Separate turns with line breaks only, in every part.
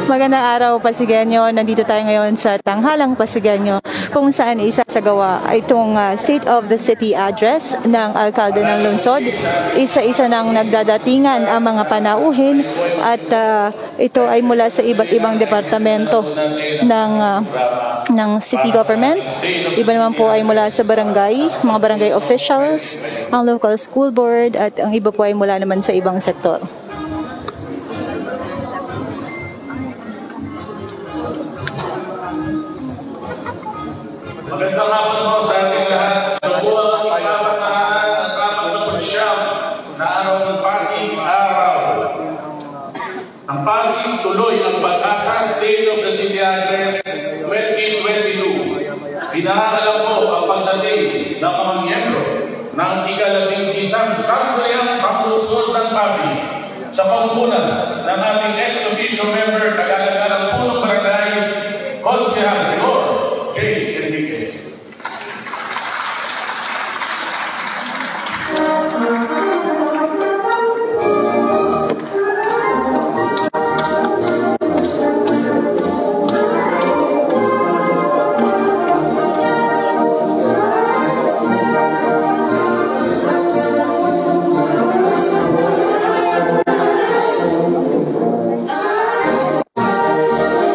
Magandang araw, Pasigueño. Nandito tayo ngayon sa Tanghalang Pasigueño kung saan isasagawa itong State of the City Address ng Alkalde ng Lungsod. Isa-isa nang nagdadatingan ang mga panauhin at ito ay mula sa iba't ibang departamento ng city government. Iba naman po ay mula sa barangay, mga barangay officials, ang local school board at ang iba po ay mula naman sa ibang sektor.
Magandang hapon po sa ating lahat. Nabuo ang ikapanahan at kapag-napunsyam na araw ng Pasig Araw. Ang Pasig tuloy ang pag-asa State of the City Address 2022. Pinangalan po ang pagdating ng mga miyembro ng ika-11 Sangguniang Panglusod ng Pasig sa pamumunan ng ating ex-officio member kagagawa ng punong barangay, Konsehal Rigor J. Enriquez.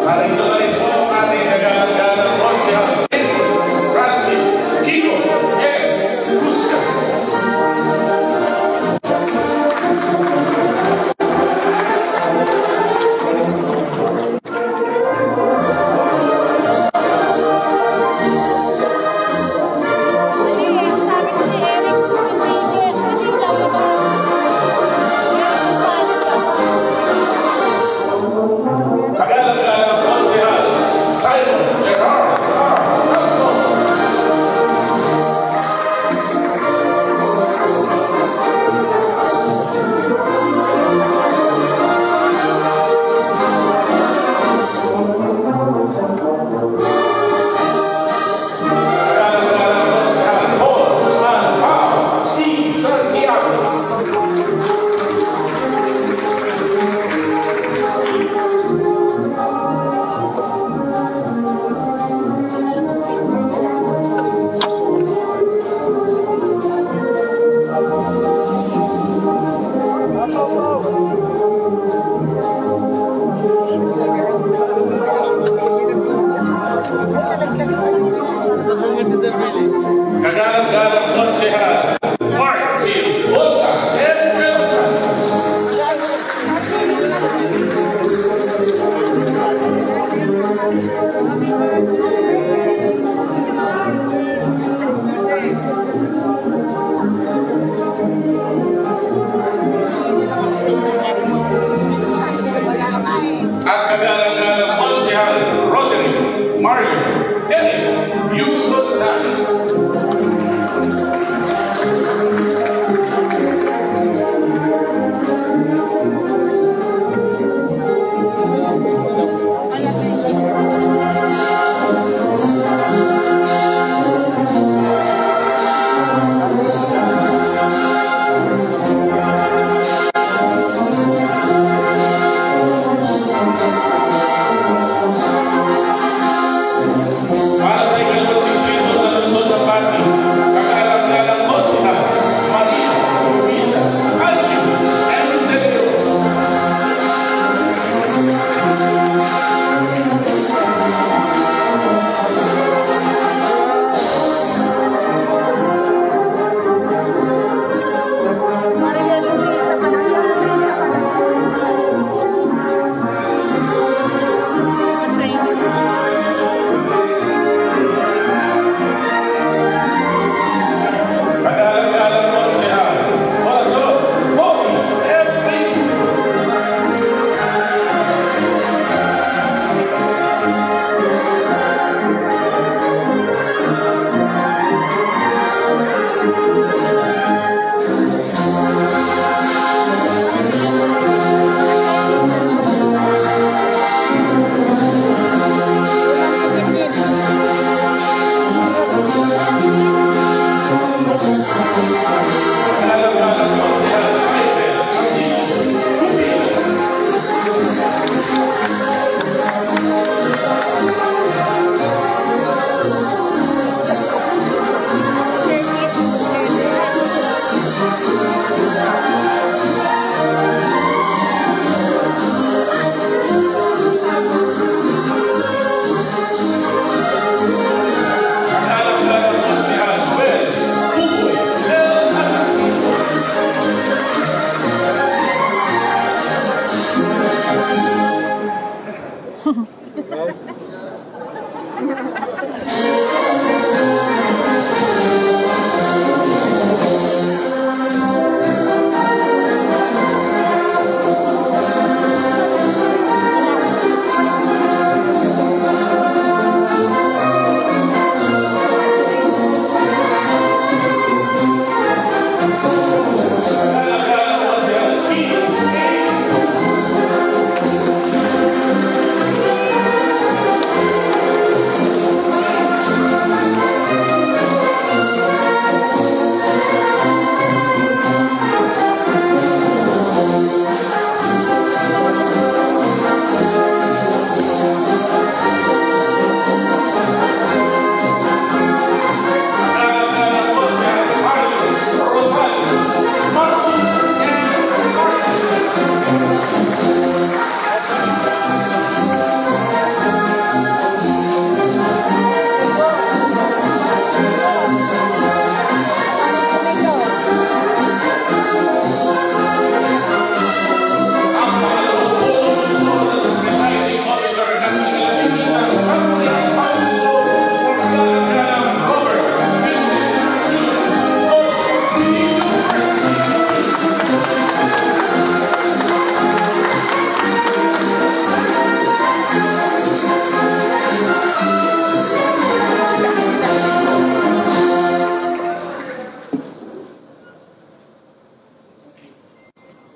Narito na rin po ang ating kagagawa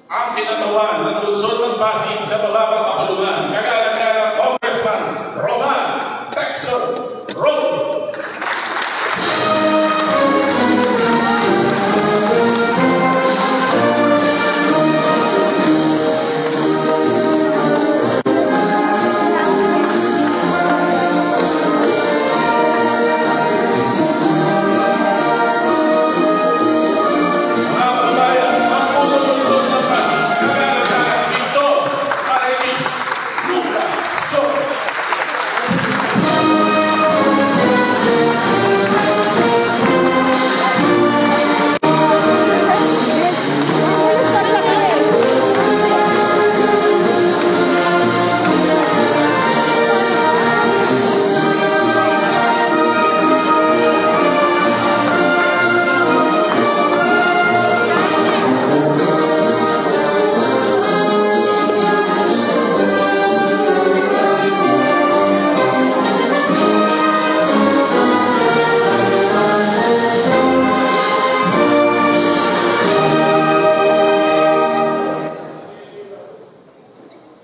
ang kinatawan ng lungsod ng Pasig sa mababang kapulungan, kagala-gala Congressman Roman Texon Roque.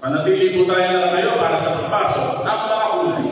Manatili po tayo na kayo para sa pagpasok ng mga kulay.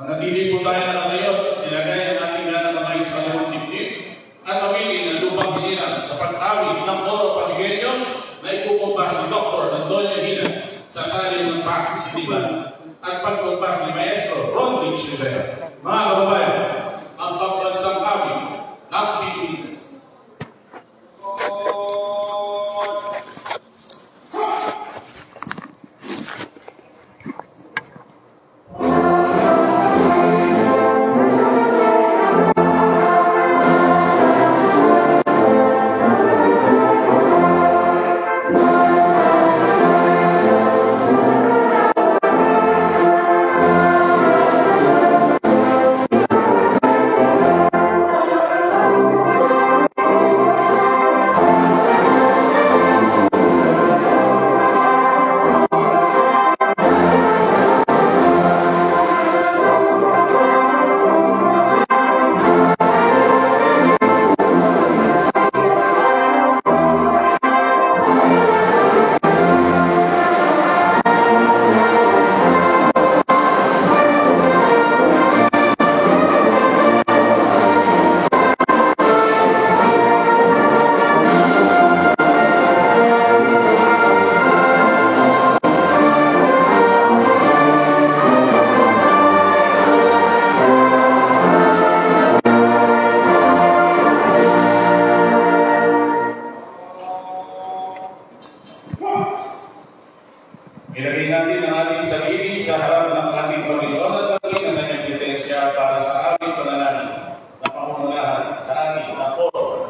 Manatili po tayo na kayo, ilagay ang ating ganang kamay sa limang dibdib at pamilin ang lupang hiniran sa pag-awit ng oro Pasigueño na ipukumpas ni Dr. Antonio Hina sa saling ng Pasig City at pagkumpas ni Maestro Ron Rich Rivera. Mga kababayan, ang pagbansang awit ng Pilipinas. Ilagay natin ang ating sarili sa harap ng ating Panginoon at maging ang kanyang presensya para sa ating panalangin na pangungunahan sa ating naporo.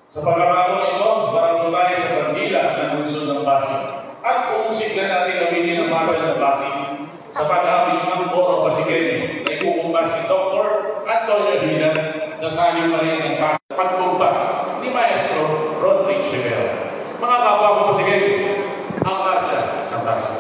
Sa pagkakataon ito, marami tayo sa bandila ng lungsod ng Pasig. At pumusig na natin gawin ang bakal ng Pasig sa pag-abig ng Oro Pasigenyo na ikukumbas si Dr. Antonio Hina sa saling pa rin ng pagkumbas ni Maestro Rodrick Rivera. Mga kapwa ko Pasigenyo, ang marcha ng Pasig.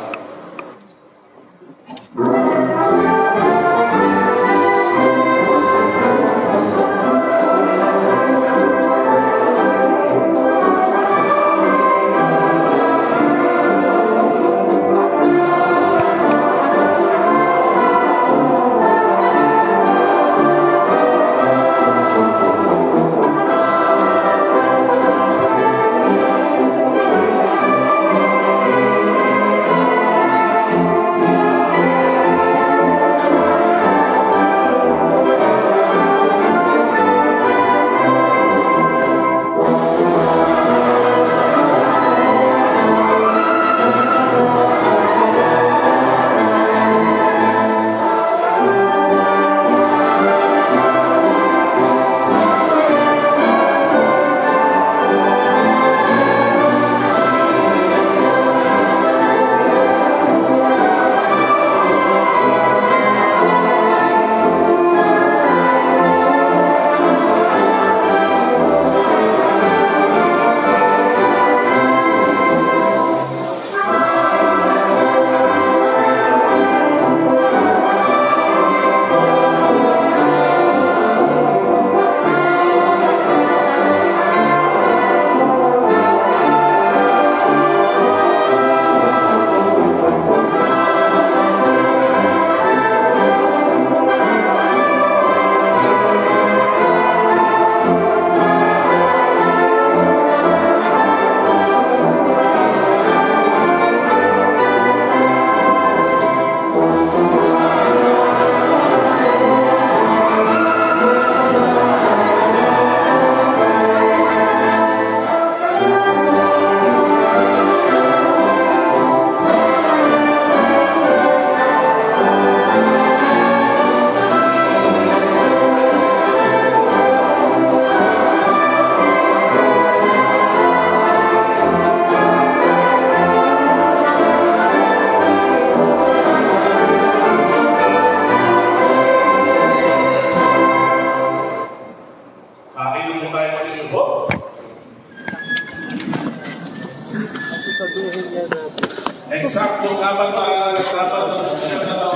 Eksaktong apat na taon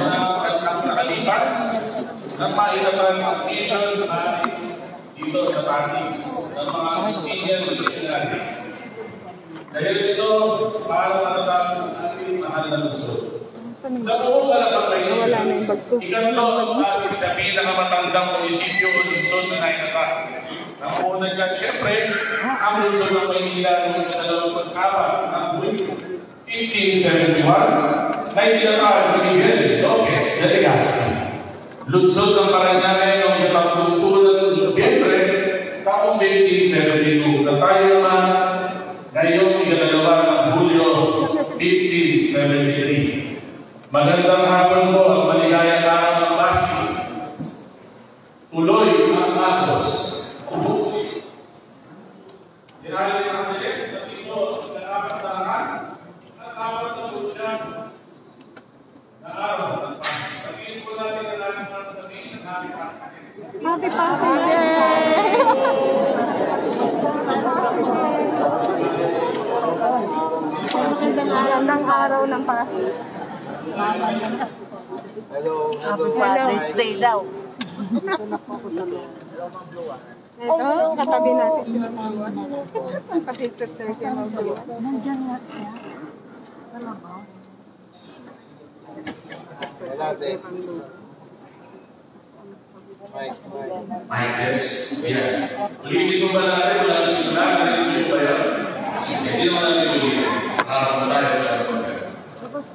na ang nakalipas ng mailaban ang mission dito sa Pasig ng mga Christian missionaries. Dahil ito, para matatag ang ating mahal na lungsod. Sa buong kalapang kayo, ikanto ang Pasig sa pinakamatandang munisipyo o lungsod na naitatak. Ang unang yan, siyempre, ang lungsod ng Maynila noong 24 ng Hulyo 1871 na itinatawag ni Miguel Lopez de Legazpi. Lungsod ng Parañaque noong 32 ng Nobyembre taong 1872 na tayo naman ngayong 2 ng Hulyo 1573. Magandang hapon po ang maligayang araw ng Pasig. Tuloy ang agos. Dinali ng Angeles na ito ang dapat na at dapat na siya na araw ng Pasig. Pagkiin po natin ang ating mga sabihin ng ating Pasig.
Happy Pasig Day!
Magandang araw ng Pasig. Happy Father's Day daw.
Ito, katabi natin sila mga saan pa-picture tayo siya mga
Nandiyan nga siya. Sa labas.
Yes. Yan. Ulitin ko ba natin? Wala na simula. Narinig ba yan? Hindi naman natin ulitin. Nakakapon tayo sa pagkakas.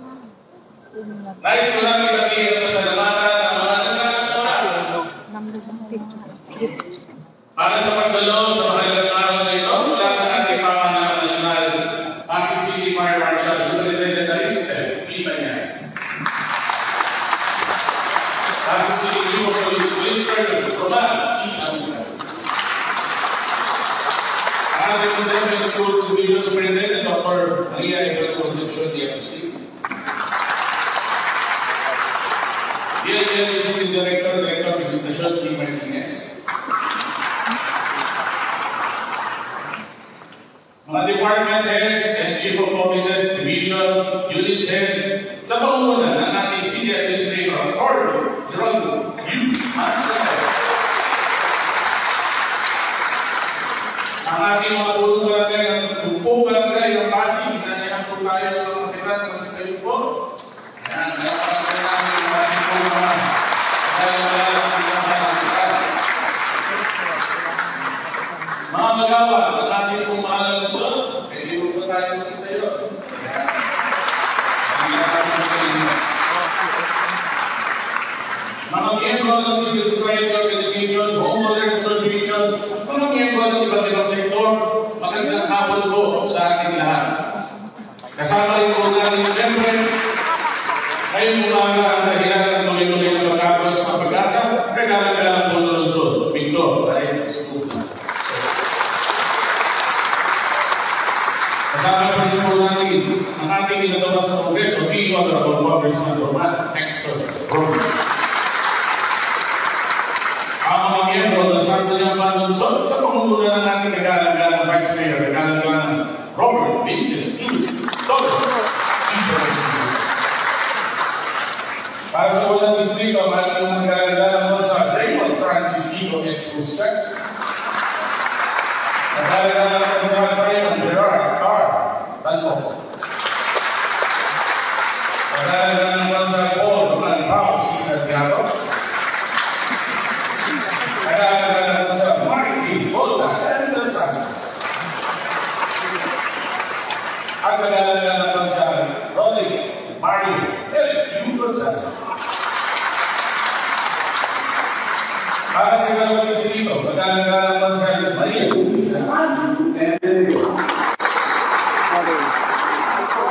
Nice ko lang ibatiin ang pasalamatan ng mga nagkakakas. Para sa pagdalo sa mahalagang araw na ito, mula sa ating pamahalaang nasyonal, Pasig City Fire Marshal Superintendent Aristide Pitanya. Pasig City Chief of Police Colonel Roman C. Amunan. ating Modern Schools Video Superintendent, Dr. Maria Eva Concepcion DFC. DLL District Director, Director of Visitation, Chief Martinez. Mga department heads and chief of offices, division, unit heads, sa pangunguna ng ating City Administrator, Dr. Geronimo U. Mansell. Ang ating mga pulong barangay ng barangay ng Pasig, nandiyan po tayo ng mga kibat ng sa kayo po. Yan, napakagay namin yung ating po mga mga magawa ng ating pong mahal na lungsod, pwede po po tayo sa tayo. Mga miyembro ng Civil Society Organization, Homeowners Association, mga miyembro ng iba't ibang sektor, magandang hapon po sa ating lahat. Kasama rin po natin siyempre, ngayong umaga ang dahilan ng tuloy-tuloy na pagkakos sa pag-asa, kagalaga po ng lungsod. Victor, dahil sa puto. Kasama pa rin po natin ang ating inatawa sa Kongreso, the Honorable Congressman Roman Hexon Robert. Ang mga miyembro ng Sangguniang Panlungsod sa pangunguna ng ating kagalagang Vice Mayor, kagalagang Robert Vincent Jr. Para sa unang distrito, ang kagalagang sa Raymond Francis Kiko Escusec, kagalagang sa Simon Gerard R. Talco, kagalagang sa Paul Roman Pao C. Santiago, kagalagang sa Marky Volta Anderson, at kagalagang sa Roderick Mario L. Gonzalez. Para sa ikalawang distrito, kagalagang sa Maria Luisa Andrew Endelio,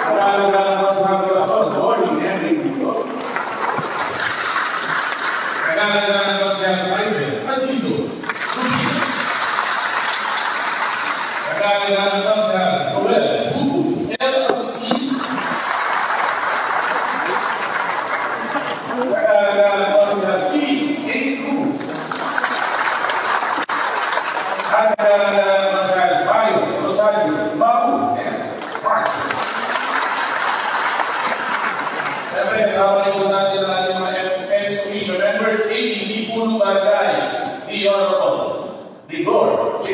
kagalagang sa Corazon Jordi Enrico, kagalagang sa Saibel Asido Rubina, kagalagang sa Joel Hugo LLC, kagalagang sa King A. Cruz, kagalagang sa Bayo Rosario Mau and Mark. Siyempre, kasama rin po natin ang ating mga FS Commission members, ADC Punong Barangay, the Honorable Rigor J.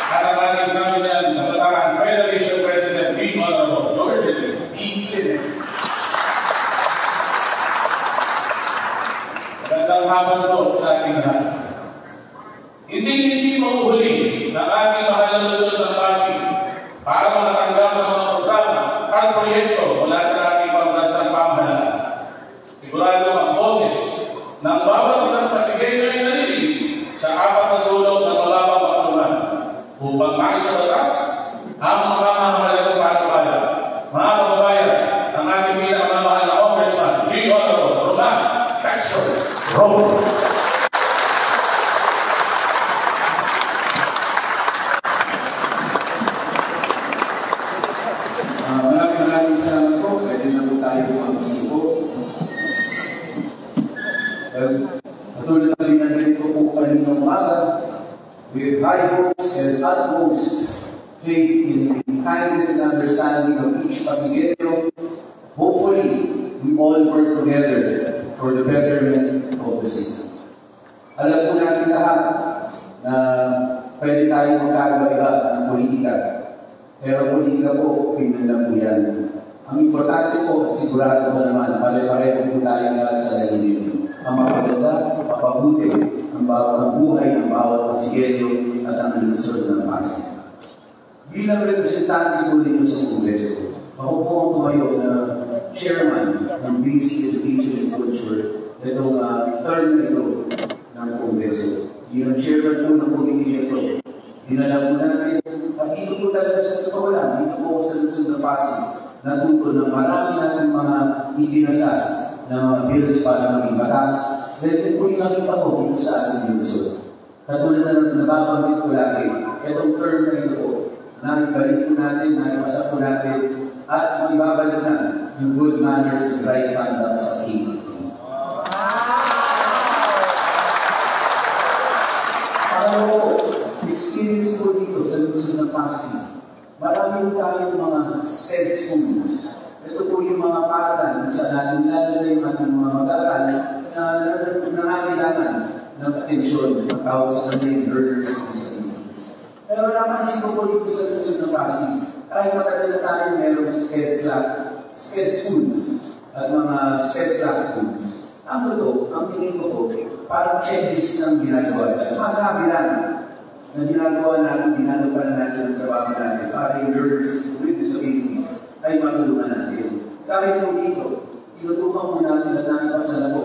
Karamanang Sangguniang Nabataan Federation President, the Honorable George E. Clement. Magandang hapon po sa ating lahat. Hindi mahuhuli ng ating mahal na lungsod ng Pasig para makatanggap ng mga programa at proyekto mula sa ating pambansang pamahalaan. Sigurado ang boses ng bawat isang Pasigenyo ay narinig sa apat na sulok ng mababang patungan upang maisabatas ang mga mahalagang patupala. Mga kababayan, ang ating pinakamamahal na Congressman, the Honorable Roman Hexon Robert.
Maraming salamat po. Pwede na po tayo mag-isipo. Katulad na binanggit ko po kanina umaga, with high hopes and utmost faith in the kindness and understanding of each Pasigueño, hopefully we all work together for the betterment of the city. Alam po natin lahat na pwede tayo magkaiba-iba ng politika. Pero politika po, pinaglang po yan. Ang importante po, at sigurado ko naman, pare-pareho po tayo sa lalilin. Ang magaganda, mapabuti, ang bawat buhay, ang bawat Pasigueño at ang lungsod ng Pasig. Bilang representante po dito sa Kongreso, ako po ang tumayo na chairman ng Basic Education and Culture itong term ito ng Kongreso. Bilang chairman po ng committee ito, dinala po natin at dito po talaga sa totoo lang, dito po sa lungsod ng Pasig, natuto ng marami natin mga ipinasa na mga bills para maging batas. Dahil po yung nakita ko dito sa ating lungsod. Katulad na nababanggit ko lagi, itong term na ito po, naibalik po natin, naipasa po natin, at ibabalik na yung good manners and right conduct sa team. Experience ko dito sa Luzon ng Pasig. Marami tayong mga STED schools. Ito po yung mga paralan kung saan natin nilalagay yung ating mga mag-aaral na nangangailangan ng atensyon ng tawag sa kanila learners and disabilities. Pero napansin ko po dito sa Luzon ng Pasig, kahit matagal na tayo mayroong STED schools at mga STED classrooms. Ang totoo, ang tingin ko po, parang checklist ng ginagawa. At masabi lang, na ginagawa natin, ginagawa natin ang trabaho natin para yung learners with disabilities ay matulungan natin. Dahil po dito, tinutukan po natin at nakipasala po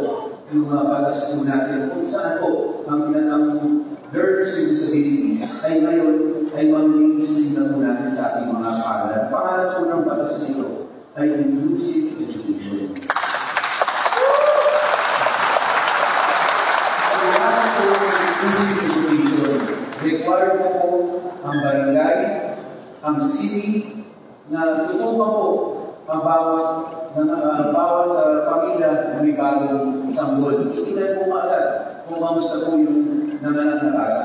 yung mga batas po natin kung saan po ang learners with disabilities ay ngayon ay mag-mainstream na po natin sa ating mga paaralan. Pangalan po ng batas nito ay inclusive education. Required po ang barangay, ang city, na tutukan po ang bawat pamilya na may bagong sanggol. Ikinan po agad kung kamusta po yung nanganak na bata.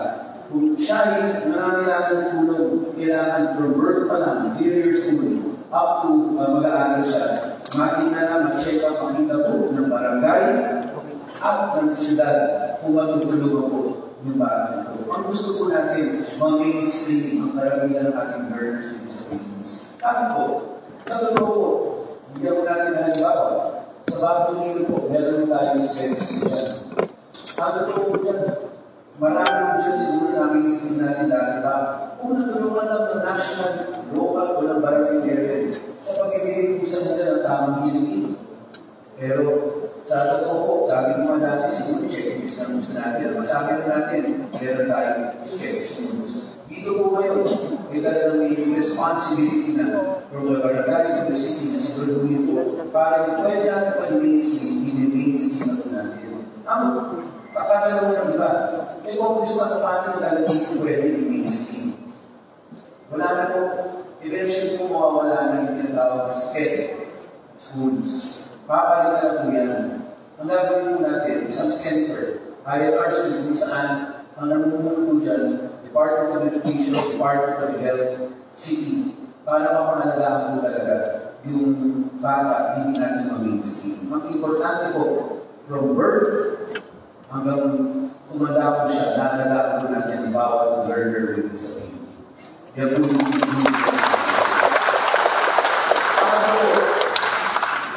Kung siya ay nangangailangan ng tulong, kailangan from birth pa lang, 0 years old, up to mag-aaral siya. Makina na, mag-check up ang kita po ng barangay at ng siyudad kung matutulungan po yung bata po. Ang gusto po natin, mag-mainstream ang karamihan ng ating learners with disabilities. Bakit po? Sa totoo po, bigyan po natin na halimbawa. Sa bagong nilo po, meron tayong STED dyan. Ang totoo po dyan, marami po dyan siguro na mainstream natin dati pa. Kung natulungan lang ng national, local o ng barangay level sa pag-ibigay po sa nila ng tamang hiling. Pero sa totoo po, sabi mo nga dati, siguro checklist na gusto natin. Masabi na natin, meron tayong STED schools. Dito po ngayon, may talagang may responsibility na from the barangay to the city na siguraduhin po para yung pwede natin pa-mainstream, in-mainstream na po natin. Ang kakagalaw ng iba, may focus na paano talaga dito pwede in-mainstream. Wala na po, eventually po mawawala na yung tinatawag na STED schools. Papalitan na po yan. Ang gagawin po natin, isang center, IRC, kung saan ang namumuno po dyan, Department of Education, Department of Health, City, para mapangalagaan po talaga yung bata, hindi natin mag-mainstream. Ang importante po, from birth hanggang tumanda po siya, nakalagaan po natin ang bawat learner with disability. Yan po yung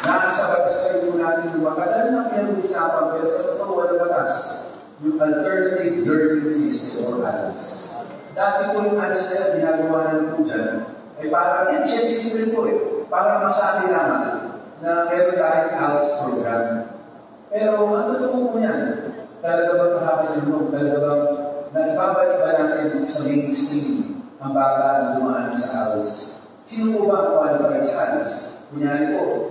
nasa batas tayo po natin yung makagal na pinag-usapan, pero sa totoo walang batas, yung alternative learning system or ALS. Dati po yung ALS nila, ginagawa na po dyan, ay parang yan, checklist rin po para masabi naman na meron tayong ALS program. Pero ang totoo po yan, talaga bang nakakalimutan, talaga bang naibabalik ba natin sa mainstream ang bata na dumaan sa ALS? Sino po ba ang qualified sa ALS? Kunyari po,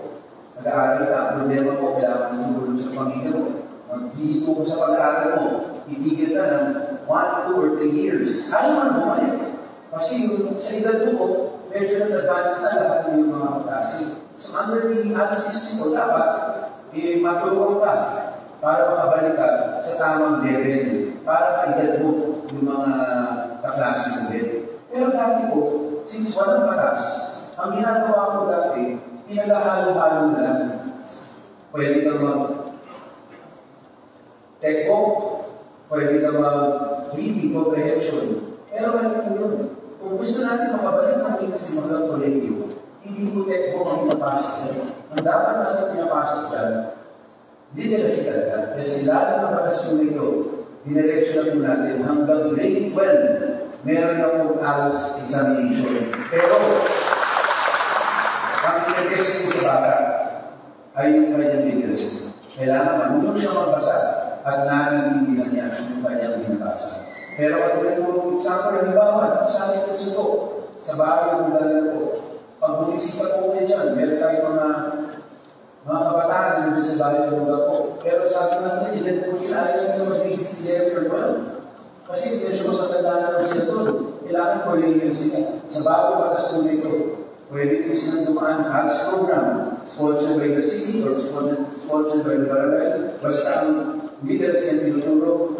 nag-aaral ka, problema po, kailangan mo tulong sa pamilya mo. Maghihit po sa pag-aaral mo, itigil ka ng 1, 2, or 3 years. Ano man mo kayo? Kasi sa edad po, medyo nag-advance na lahat ng yung mga klase. So under the ALS system po, dapat matulungan ka para makabalik ka sa tamang level, para kaedad mo yung mga kaklase mo din. Pero dati po, since walang batas, ang ginagawa ko dati, pinagahalo-halo na lang. Pwede kang mag-tech-o, pwede kang mag-reading comprehension. Pero mali po yun. Kung gusto natin makabalik ng mainstream hanggang kolektibo, hindi po tech-o ang pinapasok dyan. Ang dapat natin pinapasok dyan, literacy talaga. Kasi lahat ng batas mo ito, dinireksyon na po natin hanggang grade 12, meron na po ALS examination. Pero, ang pinag-test ko sa bata ay yung kanyang literacy. Kailangan marunong siya magbasa at naiintindihan niya yung kanyang binabasa. Pero at yung example, halimbawa, sa akin ito suko, sa bahay ng dalan ko, pag bumisita po kayo dyan, meron tayo mga kabataan na nandun sa bahay ng lugar ko. Pero sabi natin, hindi po nila ayaw nila mag-grade 11 or 12. Kasi medyo mas matanda na sila doon. Kailangan kolehiyo sila. Sa bagong batas po nito, pwede po silang dumaan HALS program, sponsored by the city or sponsored by the barangay. Basta ang leaders yan tinuturo,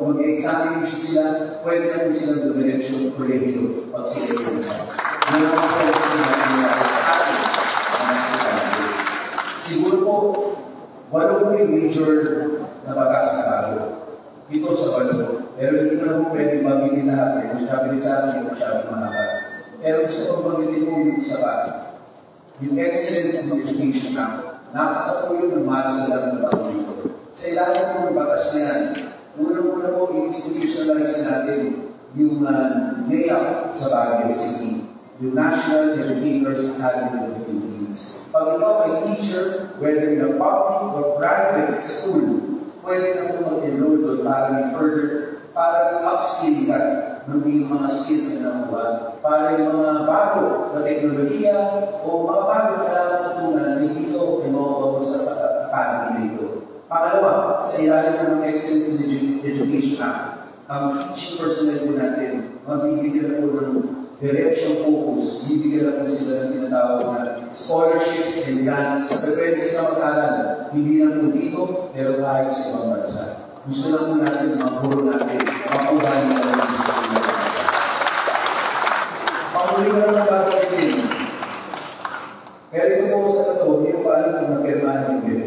mag-examination sila, pwede na po silang dumiretso kolehiyo pag sila yung isa. Yan ang mga siguro po, walo po yung major na batas na bago. Ito sa walo. Pero hindi ko na po pwede magitin lahat. Yung sabi ni sa akin, yung sabi mahaba. Pero gusto ko magitin po yung isa pa. Yung Excellence in Education Act. Nakasa po yun ng mahal sa lang ng bago dito. Sa ilalim po ng batas na yan, unang-una po i-institutionalize natin yung layout sa Baguio City. Yung National Educators Academy of the Philippines. Pag ikaw ay teacher, whether in a public or private school, pwede na po mag-enroll doon para i-upskill ka ng iyong mga skills na nakuha. Para yung mga bago na teknolohiya o mga bago na kailangan matutunan na dito ay makuha sa academy dito. Pangalawa, sa ilalim ng Excellence in Education Act, ang teaching personnel po natin, magbibigyan na po ng direction focus, bibigyan na po sila ng tinatawag na scholarships and grants. Pwede sila mag-aral, hindi lang po dito, pero kahit sa ibang bansa. Gusto lang po natin ang mga guro natin, makuhain na lang ang gusto natin. Pakuli ka lang ang gagawin. Pero ito po sa totoo, hindi ko pa alam kung napirmahan yung bill.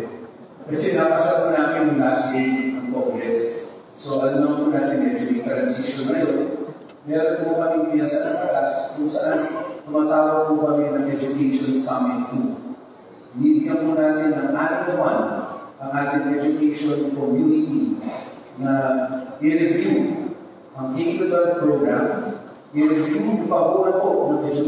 Kasi napasa po namin yung last day ng Congress. So alam naman po natin medyo yung transition na yun. Meron po kami pinasa ng class kung saan tumatawag po kami ng Education Summit 2. Bibigyan po natin ng one ang ating education community na i-review ang K-12 program, i-review yung pabuhan po ng education